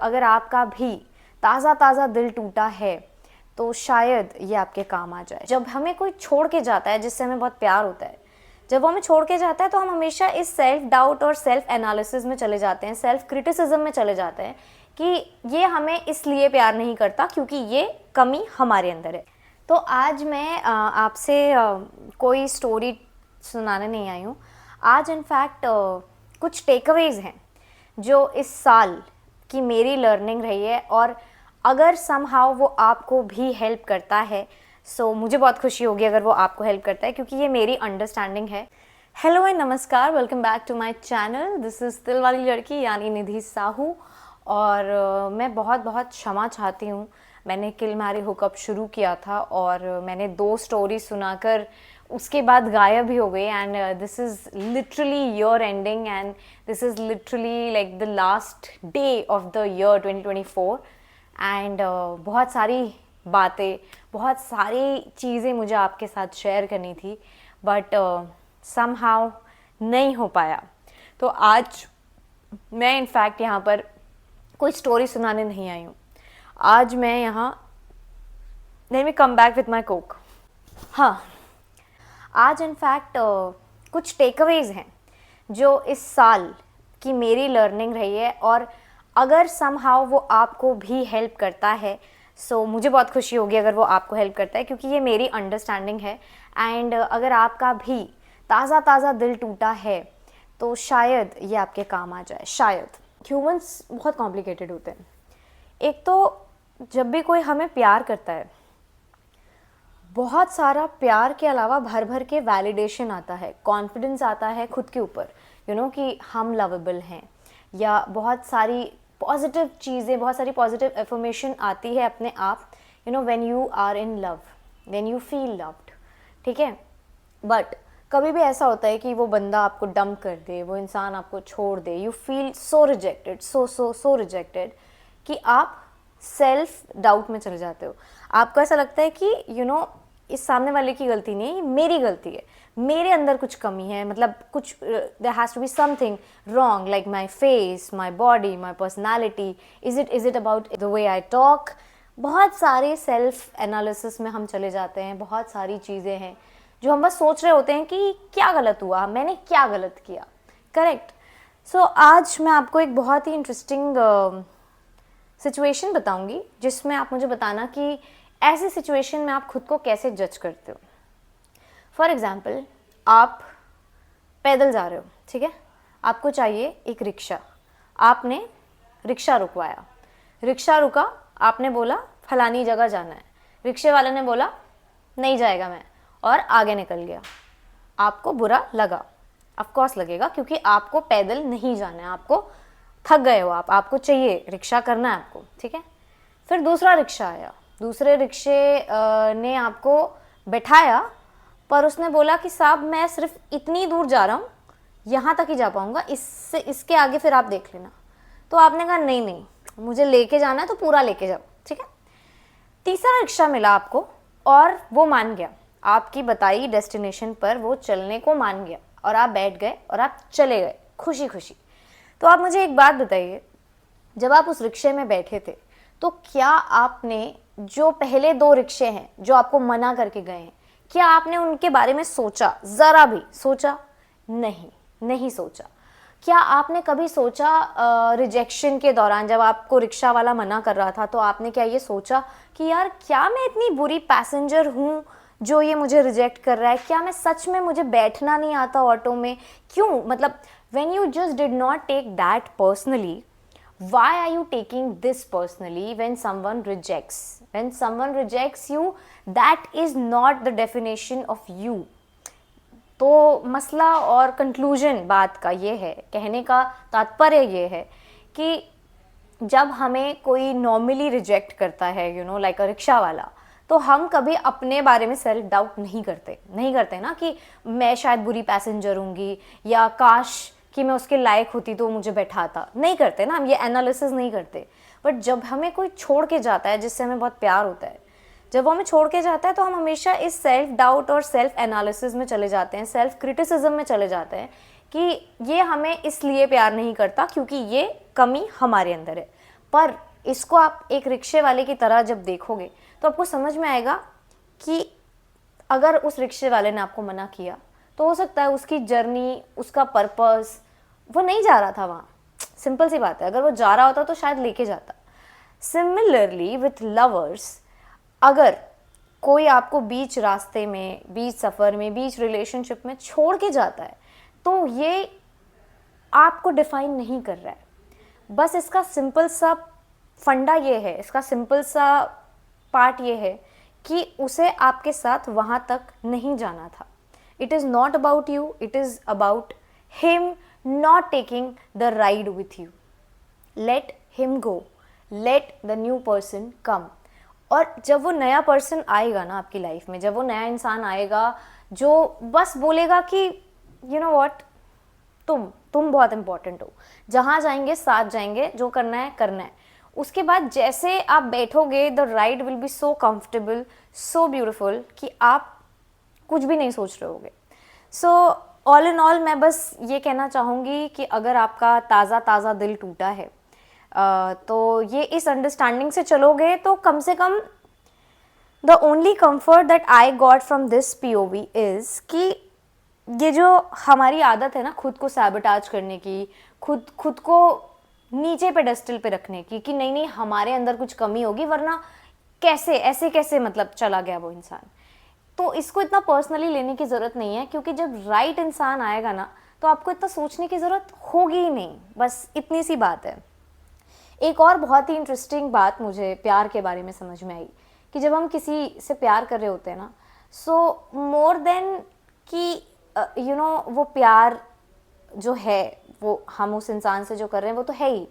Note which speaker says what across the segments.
Speaker 1: अगर आपका भी ताज़ा ताज़ा दिल टूटा है तो शायद ये आपके काम आ जाए। जब हमें कोई छोड़ के जाता है जिससे हमें बहुत प्यार होता है, जब वो हमें छोड़ के जाता है तो हम हमेशा इस सेल्फ डाउट और सेल्फ एनालिसिस में चले जाते हैं, सेल्फ क्रिटिसिज्म में चले जाते हैं कि ये हमें इसलिए प्यार नहीं करता क्योंकि ये कमी हमारे अंदर है। तो आज मैं आपसे कोई स्टोरी सुनाने नहीं आई हूँ। आज इनफैक्ट कुछ टेकअवेज हैं जो इस साल की मेरी लर्निंग रही है, और अगर समहाउ वो आपको भी हेल्प करता है सो मुझे बहुत खुशी होगी अगर वो आपको हेल्प करता है, क्योंकि ये मेरी अंडरस्टैंडिंग है। हेलो एंड नमस्कार, welcome back to my channel. This is Dil Wali लड़की यानी निधि साहू। और मैं बहुत बहुत क्षमा चाहती हूँ, मैंने किल मैरी हुकअप शुरू किया था और मैंने 2 स्टोरी सुनाकर उसके बाद गायब ही हो गई। And this is literally year ending and this is literally like the last day of the year 2024। And बहुत सारी बातें, बहुत सारी चीज़ें मुझे आपके साथ शेयर करनी थी, बट समहाउ नहीं हो पाया। तो आज मैं इनफैक्ट यहाँ पर कोई स्टोरी सुनाने नहीं आई हूँ। आज मैं यहाँ let me come back with my Coke. हाँ, आज इनफैक्ट कुछ टेकअवेज हैं जो इस साल की मेरी लर्निंग रही है, और अगर समहाउ वो आपको भी हेल्प करता है सो मुझे बहुत खुशी होगी अगर वो आपको हेल्प करता है, क्योंकि ये मेरी अंडरस्टैंडिंग है। एंड अगर आपका भी ताज़ा ताज़ा दिल टूटा है तो शायद ये आपके काम आ जाए। शायद ह्यूमंस बहुत कॉम्प्लिकेटेड होते हैं। एक तो जब भी कोई हमें प्यार करता है, बहुत सारा प्यार के अलावा भर भर के वैलिडेशन आता है, कॉन्फिडेंस आता है खुद के ऊपर, कि हम लवेबल हैं, या बहुत सारी पॉजिटिव चीज़ें, बहुत सारी पॉजिटिव एफर्मेशन आती है अपने आप, when you are in love, when you feel loved. ठीक है, बट कभी भी ऐसा होता है कि वो बंदा आपको डंप कर दे, वो इंसान आपको छोड़ दे, you feel so rejected, so rejected कि आप सेल्फ डाउट में चले जाते हो। आपको ऐसा लगता है कि इस सामने वाले की गलती नहीं है, ये मेरी गलती है, मेरे अंदर कुछ कमी है, मतलब कुछ there has to be something wrong, like my face, my body, my personality, is it about the way I talk. बहुत सारे सेल्फ एनालिसिस में हम चले जाते हैं। बहुत सारी चीज़ें हैं जो हम बस सोच रहे होते हैं कि क्या गलत हुआ, मैंने क्या गलत किया। करेक्ट। सो आज मैं आपको एक बहुत ही इंटरेस्टिंग सिचुएशन बताऊंगी जिसमें आप मुझे बताना कि ऐसी सिचुएशन में आप खुद को कैसे जज करते हो। फॉर एग्जाम्पल, आप पैदल जा रहे हो, ठीक है, आपको चाहिए एक रिक्शा। आपने रिक्शा रुकवाया, रिक्शा रुका, आपने बोला फलानी जगह जाना है, रिक्शे वाले ने बोला नहीं जाएगा मैं, और आगे निकल गया। आपको बुरा लगा, ऑफ कोर्स लगेगा, क्योंकि आपको पैदल नहीं जाना है, आपको थक गए हो, आपको चाहिए रिक्शा करना है आपको। ठीक है, फिर दूसरा रिक्शा आया, दूसरे रिक्शे ने आपको बैठाया, पर उसने बोला कि साहब मैं सिर्फ इतनी दूर जा रहा हूँ, यहाँ तक ही जा पाऊँगा, इसके आगे फिर आप देख लेना। तो आपने कहा नहीं मुझे लेके जाना है तो पूरा लेके जाओ। ठीक है, तीसरा रिक्शा मिला आपको और वो मान गया, आपकी बताई डेस्टिनेशन पर वो चलने को मान गया, और आप बैठ गए और आप चले गए खुशी खुशी। तो आप मुझे एक बात बताइए, जब आप उस रिक्शे में बैठे थे तो क्या आपने जो पहले 2 रिक्शे हैं जो आपको मना करके गए हैं, क्या आपने उनके बारे में सोचा? ज़रा भी सोचा? नहीं सोचा। क्या आपने कभी सोचा रिजेक्शन के दौरान जब आपको रिक्शा वाला मना कर रहा था, तो आपने क्या ये सोचा कि यार क्या मैं इतनी बुरी पैसेंजर हूँ जो ये मुझे रिजेक्ट कर रहा है? क्या मैं सच में, मुझे बैठना नहीं आता ऑटो में? क्यों? मतलब when you just did not take that personally, why are you taking this personally when someone rejects? When someone rejects you, that is not the definition of you. तो मसला और कंक्लूजन बात का ये है, कहने का तात्पर्य ये है कि जब हमें कोई नॉर्मली रिजेक्ट करता है, लाइक अ रिक्शा वाला, तो हम कभी अपने बारे में सेल्फ डाउट नहीं करते ना कि मैं शायद बुरी पैसेंजर होंगी, या काश कि मैं उसके लायक होती तो मुझे बैठाता। नहीं करते ना, हम ये एनालिसिस नहीं करते। बट जब हमें कोई छोड़ के जाता है जिससे हमें बहुत प्यार होता है, जब वो हमें छोड़ के जाता है तो हम हमेशा इस सेल्फ डाउट और सेल्फ एनालिसिस में चले जाते हैं, सेल्फ क्रिटिसिज्म में चले जाते हैं कि ये हमें इसलिए प्यार नहीं करता क्योंकि ये कमी हमारे अंदर है। पर इसको आप एक रिक्शे वाले की तरह जब देखोगे तो आपको समझ में आएगा कि अगर उस रिक्शे वाले ने आपको मना किया तो हो सकता है उसकी जर्नी, उसका पर्पस, वो नहीं जा रहा था वहाँ। सिंपल सी बात है, अगर वो जा रहा होता तो शायद लेके जाता। सिमिलरली विथ लवर्स, अगर कोई आपको बीच रास्ते में, बीच सफ़र में, बीच रिलेशनशिप में छोड़ के जाता है तो ये आपको डिफाइन नहीं कर रहा है। बस इसका सिंपल सा फंडा ये है, इसका सिंपल सा पार्ट ये है कि उसे आपके साथ वहाँ तक नहीं जाना था। It is not about you, it is about him not taking the ride with you. Let him go, let the new person come. और जब वो नया पर्सन आएगा ना आपकी लाइफ में, जब वो नया इंसान आएगा जो बस बोलेगा कि यू नो व्हाट, तुम बहुत इंपॉर्टेंट हो, जहाँ जाएंगे साथ जाएंगे, जो करना है करना है। उसके बाद जैसे आप बैठोगे, the ride will be so comfortable, so beautiful कि आप कुछ भी नहीं सोच रहे होगे। सो ऑल इन ऑल मैं बस ये कहना चाहूँगी कि अगर आपका ताज़ा ताज़ा दिल टूटा है तो ये इस अंडरस्टैंडिंग से चलोगे तो कम से come the only comfort that I got from this POV is कि ये जो हमारी आदत है ना खुद को सैबोटाज करने की, खुद को नीचे पेडेस्टल पे रखने की कि नहीं नहीं हमारे अंदर कुछ कमी होगी वरना कैसे ऐसे कैसे मतलब चला गया वो इंसान, तो इसको इतना पर्सनली लेने की ज़रूरत नहीं है। क्योंकि जब राइट इंसान आएगा ना तो आपको इतना सोचने की ज़रूरत होगी ही नहीं। बस इतनी सी बात है। एक और बहुत ही इंटरेस्टिंग बात मुझे प्यार के बारे में समझ में आई कि जब हम किसी से प्यार कर रहे होते हैं ना, सो मोर देन कि यू नो वो प्यार जो है वो हम उस इंसान से जो कर रहे हैं वो तो है ही,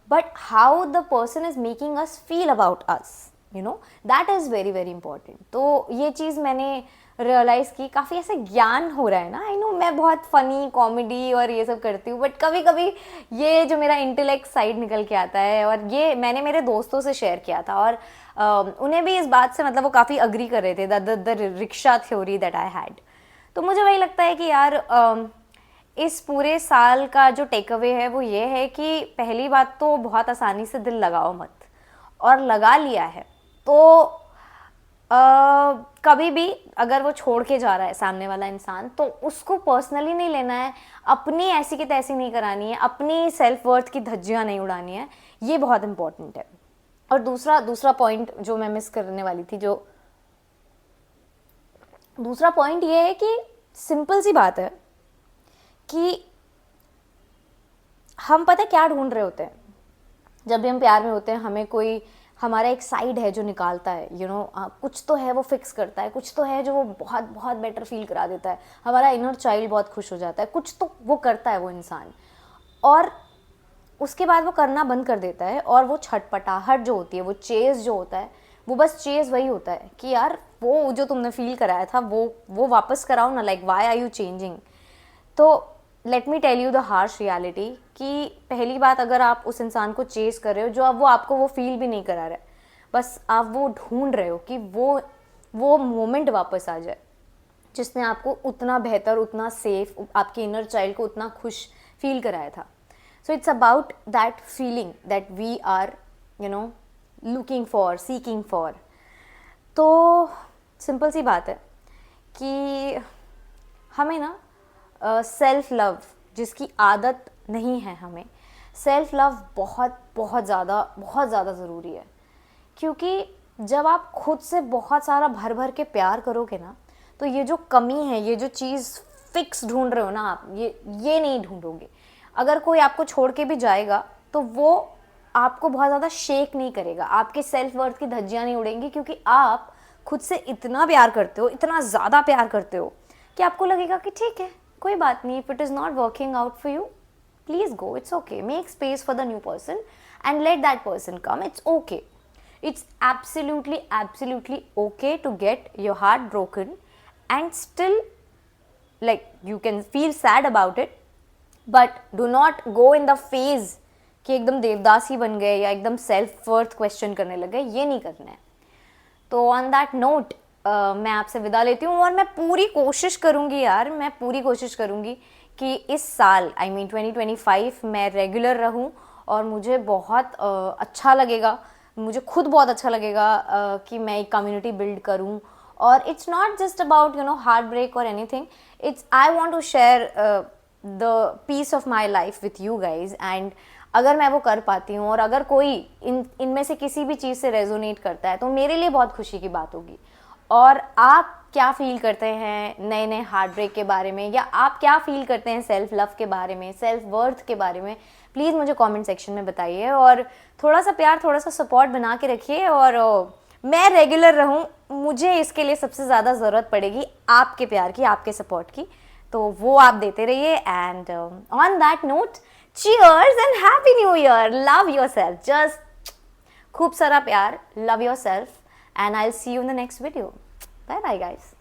Speaker 1: but how the person is making us feel about us, you know, that is very very important. तो ये चीज़ मैंने रियलाइज़ की, काफ़ी ऐसे ज्ञान हो रहा है ना। आई नो मैं बहुत फ़नी कॉमेडी और ये सब करती हूँ, बट कभी कभी ये जो मेरा इंटेलेक्ट साइड निकल के आता है, और ये मैंने मेरे दोस्तों से शेयर किया था और उन्हें भी इस बात से मतलब वो काफ़ी अग्री कर रहे थे, the rickshaw theory that I had. तो मुझे वही लगता है कि यार इस पूरे साल का जो टेक अवे है वो ये है कि पहली बात तो बहुत आसानी से दिल लगाओ मत, और लगा लिया है तो कभी भी अगर वो छोड़ के जा रहा है सामने वाला इंसान तो उसको पर्सनली नहीं लेना है, अपनी ऐसी की तैसी नहीं करानी है, अपनी सेल्फ वर्थ की धज्जियाँ नहीं उड़ानी है। ये बहुत इंपॉर्टेंट है। और दूसरा पॉइंट जो मैं मिस करने वाली थी, जो दूसरा पॉइंट ये है कि सिंपल सी बात है कि हम पता है क्या ढूंढ रहे होते हैं जब भी हम प्यार में होते हैं। हमें कोई, हमारा एक साइड है जो निकालता है, यू नो, कुछ तो है वो फिक्स करता है, कुछ तो है जो वो बहुत बहुत बेटर फील करा देता है, हमारा इनर चाइल्ड बहुत खुश हो जाता है, कुछ तो वो करता है वो इंसान, और उसके बाद वो करना बंद कर देता है। और वो छटपटाहट जो होती है, वो चेज़ जो होता है, वो बस चेज़ वही होता है कि यार वो जो तुमने फील कराया था वो वापस कराओ ना, like why are you changing. तो let me tell you the harsh reality कि पहली बात, अगर आप उस इंसान को चेज़ कर रहे हो जो अब वो आपको वो फील भी नहीं करा रहा है, बस आप वो ढूंढ रहे हो कि वो मोमेंट वापस आ जाए जिसने आपको उतना बेहतर, उतना सेफ, आपके इनर चाइल्ड को उतना खुश फील कराया था। So it's about that feeling that we are you know looking for, seeking for. तो सिंपल सी बात है कि हमें ना सेल्फ लव जिसकी आदत नहीं है, हमें सेल्फ लव बहुत बहुत ज़्यादा ज़रूरी है। क्योंकि जब आप खुद से बहुत सारा भर भर के प्यार करोगे ना, तो ये जो कमी है, ये जो चीज़ फिक्स ढूंढ रहे हो ना आप, ये नहीं ढूंढोगे। अगर कोई आपको छोड़ के भी जाएगा तो वो आपको बहुत ज़्यादा शेक नहीं करेगा, आपके सेल्फ वर्थ की धज्जियाँ नहीं उड़ेंगी, क्योंकि आप खुद से इतना प्यार करते हो, इतना ज़्यादा प्यार करते हो कि आपको लगेगा कि ठीक है, कोई बात नहीं, if it is not working out for you, please go, it's okay, make space for the new person and let that person come, it's okay. It's absolutely okay to get your heart broken and still, like, you can feel sad about it, but do not go in the phase कि एकदम देवदास ही बन गए या एकदम self worth question करने लगे, ये नहीं करना है। तो ऑन दैट नोट मैं आपसे विदा लेती हूँ, और मैं पूरी कोशिश करूँगी यार, मैं पूरी कोशिश करूँगी कि इस साल, I mean 2025 मैं रेगुलर रहूँ और मुझे बहुत अच्छा लगेगा, मुझे खुद बहुत अच्छा लगेगा कि मैं एक कम्युनिटी बिल्ड करूं। और it's not just about heart break और anything, it's I want to share the piece of my life with you guys. And अगर मैं वो कर पाती हूँ और अगर कोई इनमें से किसी भी चीज़ से रेजोनेट करता है तो मेरे लिए बहुत खुशी की बात होगी। और आप क्या फील करते हैं नए नए हार्ट ब्रेक के बारे में, या आप क्या फील करते हैं सेल्फ लव के बारे में, सेल्फ वर्थ के बारे में, प्लीज़ मुझे कमेंट सेक्शन में बताइए। और थोड़ा सा प्यार, थोड़ा सा सपोर्ट बना के रखिए, और मैं रेगुलर रहूं, मुझे इसके लिए सबसे ज़्यादा ज़रूरत पड़ेगी आपके प्यार की, आपके सपोर्ट की, तो वो आप देते रहिए। And on that note, cheers and happy new year. Love yourself, just खूब सारा प्यार, love yourself, and I will see you in the next video. Bye bye guys.